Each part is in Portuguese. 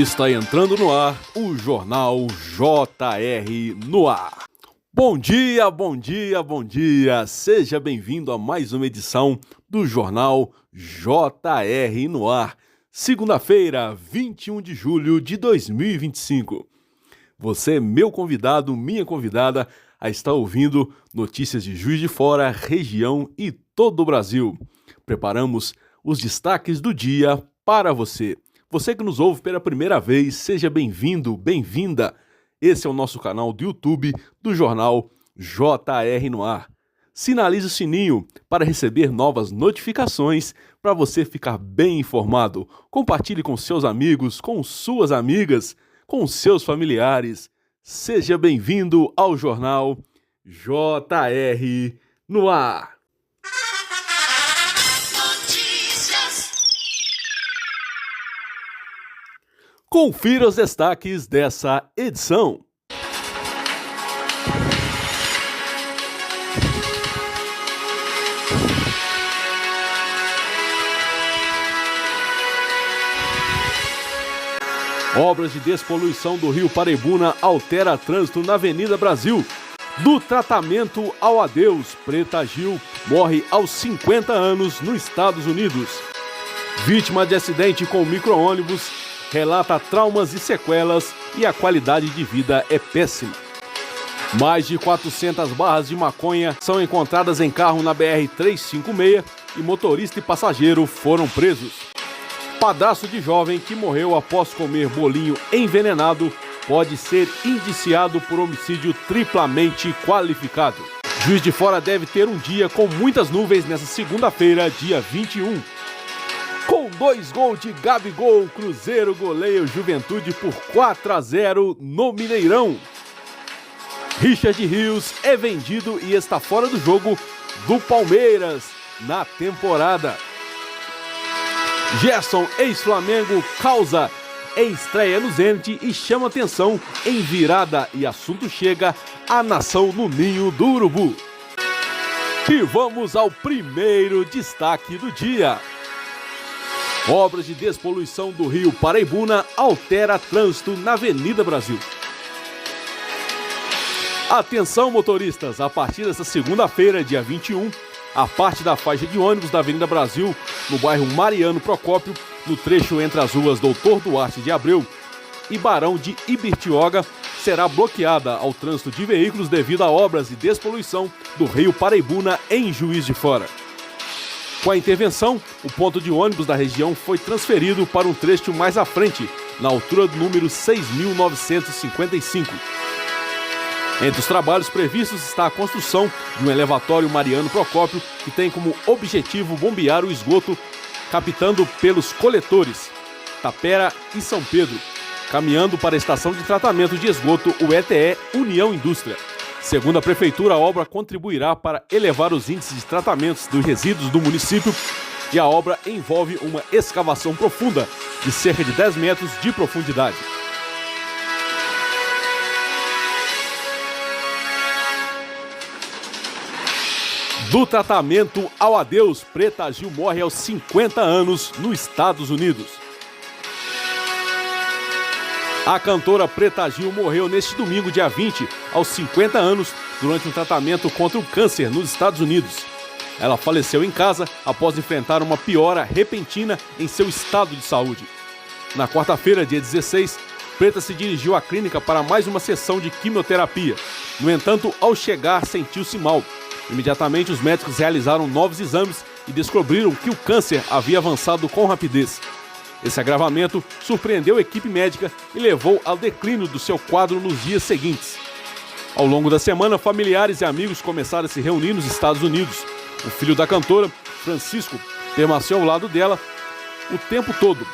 Está entrando no ar o Jornal JR no ar. Bom dia, bom dia, bom dia. Seja bem-vindo a mais uma edição do Jornal JR no ar. Segunda-feira, 21 de julho de 2025. Você, meu convidado, minha convidada, a estar ouvindo notícias de Juiz de Fora, região e todo o Brasil. Preparamos os destaques do dia para você. Você que nos ouve pela primeira vez, seja bem-vindo, bem-vinda. Esse é o nosso canal do YouTube do Jornal JR no ar. Sinalize o sininho para receber novas notificações para você ficar bem informado. Compartilhe com seus amigos, com suas amigas, com seus familiares. Seja bem-vindo ao Jornal JR no ar. Confira os destaques dessa edição. Obras de despoluição do Rio Paraibuna altera trânsito na Avenida Brasil. Do tratamento ao adeus, Preta Gil morre aos 50 anos nos Estados Unidos. Vítima de acidente com micro-ônibus relata traumas e sequelas e a qualidade de vida é péssima. Mais de 400 barras de maconha são encontradas em carro na BR-356 e motorista e passageiro foram presos. Padrasto de jovem que morreu após comer bolinho envenenado pode ser indiciado por homicídio triplamente qualificado. Juiz de Fora deve ter um dia com muitas nuvens nesta segunda-feira, dia 21. Com 2 gols de Gabigol, Cruzeiro goleia o Juventude por 4-0 no Mineirão. Richard Rios é vendido e está fora do jogo do Palmeiras na temporada. Gerson, ex-Flamengo, causa estreia no Zenit e chama atenção em virada e assunto chega à nação no ninho do Urubu. E vamos ao primeiro destaque do dia. Obras de despoluição do Rio Paraibuna altera trânsito na Avenida Brasil. Atenção, motoristas, a partir desta segunda-feira, dia 21, a parte da faixa de ônibus da Avenida Brasil, no bairro Mariano Procópio, no trecho entre as ruas Doutor Duarte de Abreu e Barão de Ibirtioga, será bloqueada ao trânsito de veículos devido a obras de despoluição do Rio Paraibuna em Juiz de Fora. Com a intervenção, o ponto de ônibus da região foi transferido para um trecho mais à frente, na altura do número 6.955. Entre os trabalhos previstos está a construção de um elevatório Mariano Procópio, que tem como objetivo bombear o esgoto, captando pelos coletores Tapera e São Pedro, caminhando para a estação de tratamento de esgoto, o ETE União Indústria. Segundo a Prefeitura, a obra contribuirá para elevar os índices de tratamentos dos resíduos do município e a obra envolve uma escavação profunda de cerca de 10 metros de profundidade. Do tratamento ao adeus, Preta Gil morre aos 50 anos nos Estados Unidos. A cantora Preta Gil morreu neste domingo, dia 20, aos 50 anos, durante um tratamento contra o câncer nos Estados Unidos. Ela faleceu em casa após enfrentar uma piora repentina em seu estado de saúde. Na quarta-feira, dia 16, Preta se dirigiu à clínica para mais uma sessão de quimioterapia. No entanto, ao chegar, sentiu-se mal. Imediatamente, os médicos realizaram novos exames e descobriram que o câncer havia avançado com rapidez. Esse agravamento surpreendeu a equipe médica e levou ao declínio do seu quadro nos dias seguintes. Ao longo da semana, familiares e amigos começaram a se reunir nos Estados Unidos. O filho da cantora, Francisco, permaneceu ao lado dela o tempo todo.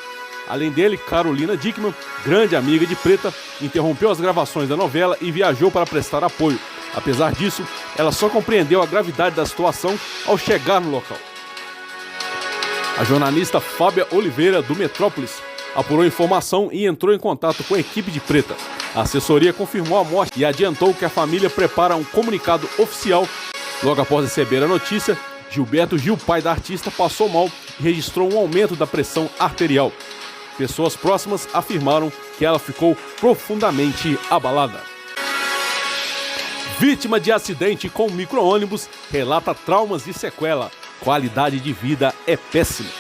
Além dele, Carolina Dickman, grande amiga de Preta, interrompeu as gravações da novela e viajou para prestar apoio. Apesar disso, ela só compreendeu a gravidade da situação ao chegar no local. A jornalista Fábia Oliveira, do Metrópolis, apurou informação e entrou em contato com a equipe de Preta. A assessoria confirmou a morte e adiantou que a família prepara um comunicado oficial. Logo após receber a notícia, Gilberto Gil, pai da artista, passou mal e registrou um aumento da pressão arterial. Pessoas próximas afirmaram que ela ficou profundamente abalada. Vítima de acidente com micro-ônibus relata traumas e sequela. Qualidade de vida é péssima.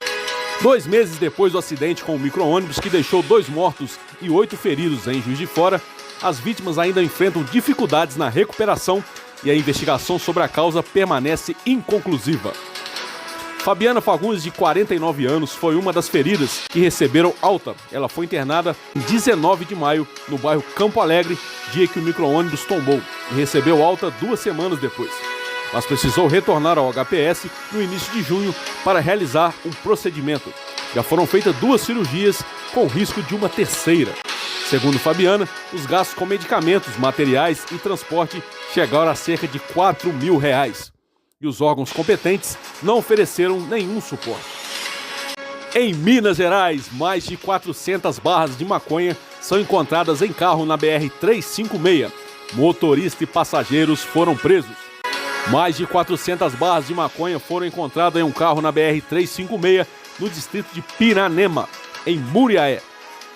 2 meses depois do acidente com o micro-ônibus que deixou 2 mortos e 8 feridos em Juiz de Fora, as vítimas ainda enfrentam dificuldades na recuperação e a investigação sobre a causa permanece inconclusiva. Fabiana Fagundes, de 49 anos, foi uma das feridas que receberam alta. Ela foi internada em 19 de maio, no bairro Campo Alegre, dia que o micro-ônibus tombou, e recebeu alta 2 semanas depois. Mas precisou retornar ao HPS no início de junho para realizar um procedimento. Já foram feitas 2 cirurgias, com risco de uma terceira. Segundo Fabiana, os gastos com medicamentos, materiais e transporte chegaram a cerca de R$4.000. E os órgãos competentes não ofereceram nenhum suporte. Em Minas Gerais, mais de 400 barras de maconha são encontradas em carro na BR-356. Motorista e passageiros foram presos. Mais de 400 barras de maconha foram encontradas em um carro na BR-356, no distrito de Piranema, em Muriaé.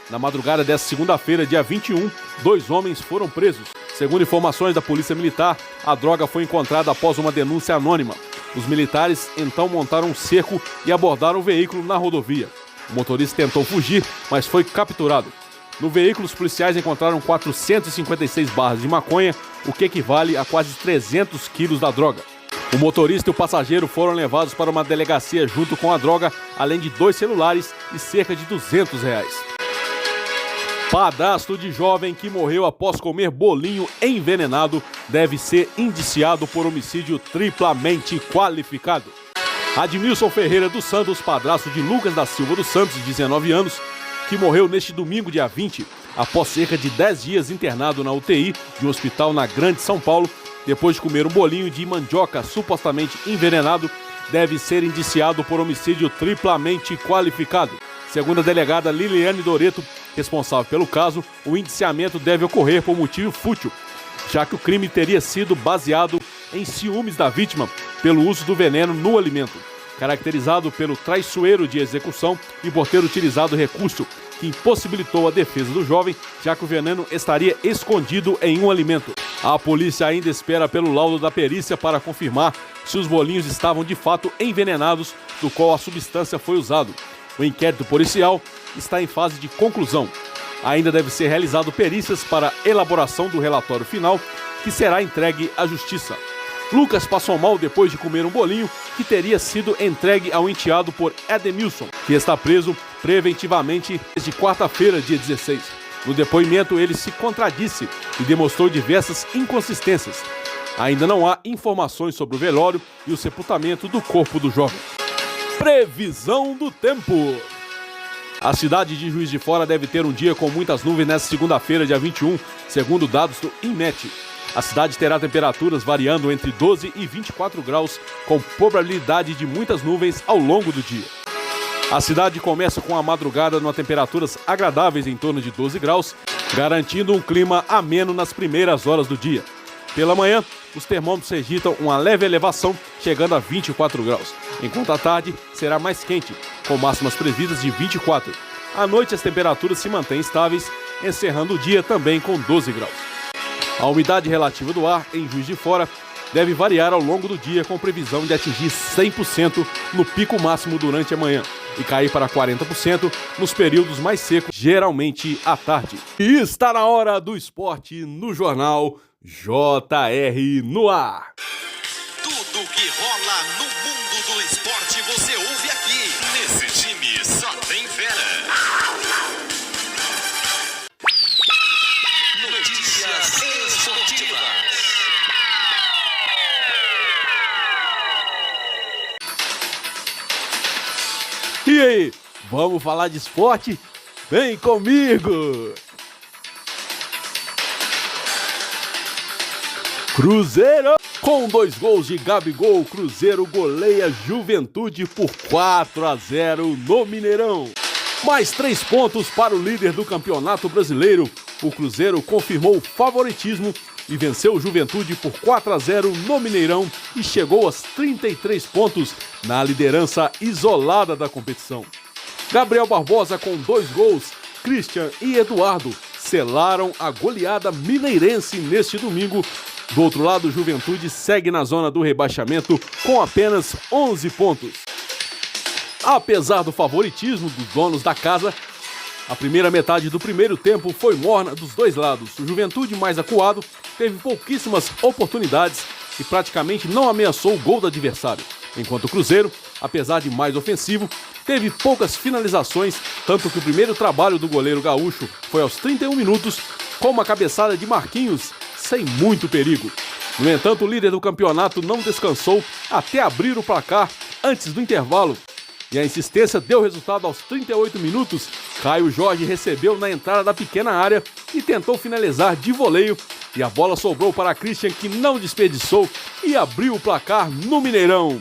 Na madrugada desta segunda-feira, dia 21, 2 homens foram presos. Segundo informações da Polícia Militar, a droga foi encontrada após uma denúncia anônima. Os militares então montaram um cerco e abordaram o veículo na rodovia. O motorista tentou fugir, mas foi capturado. No veículo, os policiais encontraram 456 barras de maconha, o que equivale a quase 300 quilos da droga. O motorista e o passageiro foram levados para uma delegacia junto com a droga, além de 2 celulares e cerca de R$200. Padrasto de jovem que morreu após comer bolinho envenenado deve ser indiciado por homicídio triplamente qualificado. Admilson Ferreira dos Santos, padrasto de Lucas da Silva dos Santos, de 19 anos, que morreu neste domingo, dia 20, após cerca de 10 dias internado na UTI de um hospital na Grande São Paulo, depois de comer um bolinho de mandioca supostamente envenenado, deve ser indiciado por homicídio triplamente qualificado. Segundo a delegada Liliane Doreto, responsável pelo caso, o indiciamento deve ocorrer por motivo fútil, já que o crime teria sido baseado em ciúmes da vítima pelo uso do veneno no alimento, caracterizado pelo traiçoeiro de execução e por ter utilizado recurso que impossibilitou a defesa do jovem, já que o veneno estaria escondido em um alimento. A polícia ainda espera pelo laudo da perícia para confirmar se os bolinhos estavam de fato envenenados, do qual a substância foi usada. O inquérito policial está em fase de conclusão. Ainda deve ser realizado perícias para elaboração do relatório final, que será entregue à Justiça. Lucas passou mal depois de comer um bolinho que teria sido entregue ao enteado por Edemilson, que está preso preventivamente desde quarta-feira, dia 16. No depoimento, ele se contradisse e demonstrou diversas inconsistências. Ainda não há informações sobre o velório e o sepultamento do corpo do jovem. Previsão do tempo. A cidade de Juiz de Fora deve ter um dia com muitas nuvens nesta segunda-feira, dia 21, segundo dados do INMET. A cidade terá temperaturas variando entre 12 e 24 graus, com probabilidade de muitas nuvens ao longo do dia. A cidade começa com a madrugada numa temperaturas agradáveis em torno de 12 graus, garantindo um clima ameno nas primeiras horas do dia. Pela manhã, os termômetros registram uma leve elevação, chegando a 24 graus, enquanto à tarde será mais quente, com máximas previstas de 24. À noite, as temperaturas se mantêm estáveis, encerrando o dia também com 12 graus. A umidade relativa do ar em Juiz de Fora deve variar ao longo do dia, com previsão de atingir 100% no pico máximo durante a manhã e cair para 40% nos períodos mais secos, geralmente à tarde. E está na hora do esporte no Jornal JR no ar. Tudo que rola no mundo do esporte você ouve aqui. Nesse time só tem fera. Notícias esportivas. E aí, vamos falar de esporte? Vem comigo! Cruzeiro! Com 2 gols de Gabigol, o Cruzeiro goleia Juventude por 4-0 no Mineirão. Mais 3 pontos para o líder do Campeonato Brasileiro. O Cruzeiro confirmou o favoritismo e venceu o Juventude por 4-0 no Mineirão e chegou aos 33 pontos na liderança isolada da competição. Gabriel Barbosa com 2 gols, Christian e Eduardo selaram a goleada mineirense neste domingo. Do outro lado, o Juventude segue na zona do rebaixamento com apenas 11 pontos. Apesar do favoritismo dos donos da casa, a primeira metade do primeiro tempo foi morna dos dois lados. O Juventude, mais acuado, teve pouquíssimas oportunidades e praticamente não ameaçou o gol do adversário. Enquanto o Cruzeiro, apesar de mais ofensivo, teve poucas finalizações, tanto que o primeiro trabalho do goleiro gaúcho foi aos 31 minutos, com uma cabeçada de Marquinhos, sem muito perigo. No entanto, o líder do campeonato não descansou até abrir o placar antes do intervalo. E a insistência deu resultado aos 38 minutos. Caio Jorge recebeu na entrada da pequena área e tentou finalizar de voleio. E a bola sobrou para Christian, que não desperdiçou e abriu o placar no Mineirão.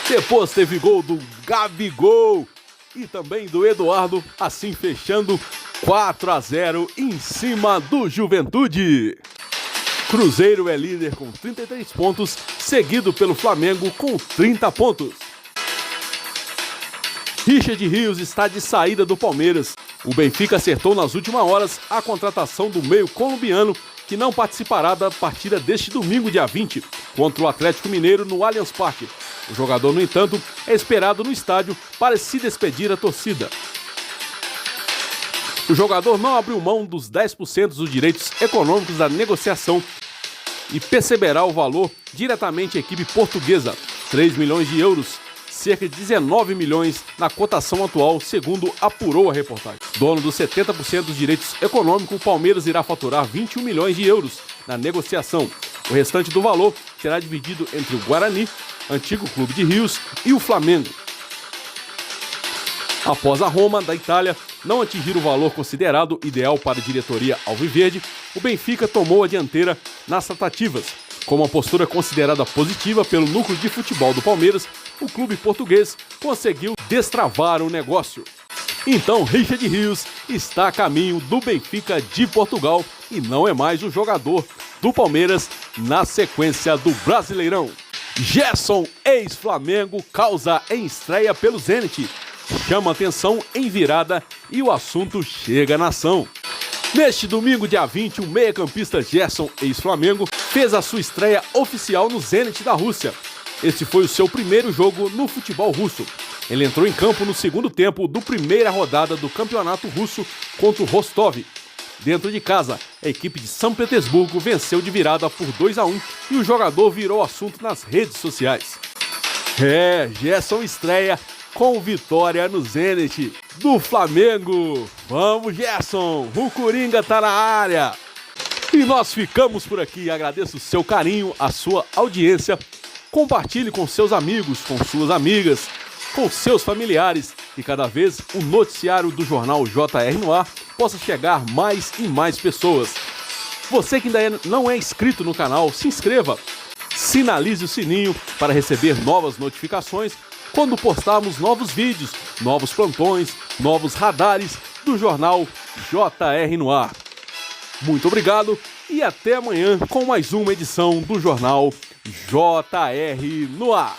Depois teve gol do Gabigol e também do Eduardo, assim fechando 4-0 em cima do Juventude. Cruzeiro é líder com 33 pontos, seguido pelo Flamengo com 30 pontos. Richard Rios está de saída do Palmeiras. O Benfica acertou nas últimas horas a contratação do meio colombiano, que não participará da partida deste domingo, dia 20, contra o Atlético Mineiro no Allianz Parque. O jogador, no entanto, é esperado no estádio para se despedir da torcida. O jogador não abriu mão dos 10% dos direitos econômicos da negociação e perceberá o valor diretamente à equipe portuguesa, 3 milhões de euros, cerca de 19 milhões na cotação atual, segundo apurou a reportagem. Dono dos 70% dos direitos econômicos, o Palmeiras irá faturar 21 milhões de euros na negociação. O restante do valor será dividido entre o Guarani, antigo clube de Rios, e o Flamengo. Após a Roma, da Itália, não atingir o valor considerado ideal para a diretoria alviverde, o Benfica tomou a dianteira nas tratativas. Com uma postura considerada positiva pelo núcleo de futebol do Palmeiras, o clube português conseguiu destravar o negócio. Então, Richard Rios está a caminho do Benfica de Portugal e não é mais o jogador do Palmeiras na sequência do Brasileirão. Gerson, ex-Flamengo, causa em estreia pelo Zenit. Chama atenção em virada e o assunto chega na ação. Neste domingo, dia 20, o meia-campista Gerson, ex-Flamengo, fez a sua estreia oficial no Zenit da Rússia. Este foi o seu primeiro jogo no futebol russo. Ele entrou em campo no segundo tempo da primeira rodada do campeonato russo contra o Rostov. Dentro de casa, a equipe de São Petersburgo venceu de virada por 2-1 e o jogador virou assunto nas redes sociais. Gerson estreia com vitória no Zenit do Flamengo. Vamos, Gerson! O Coringa tá na área! E nós ficamos por aqui. Agradeço o seu carinho, a sua audiência. Compartilhe com seus amigos, com suas amigas, com seus familiares. E cada vez o noticiário do jornal JR no Ar possa chegar mais e mais pessoas. Você que ainda não é inscrito no canal, se inscreva. Sinalize o sininho para receber novas notificações quando postarmos novos vídeos, novos plantões, novos radares do jornal JR no Ar. Muito obrigado e até amanhã com mais uma edição do jornal JR no Ar.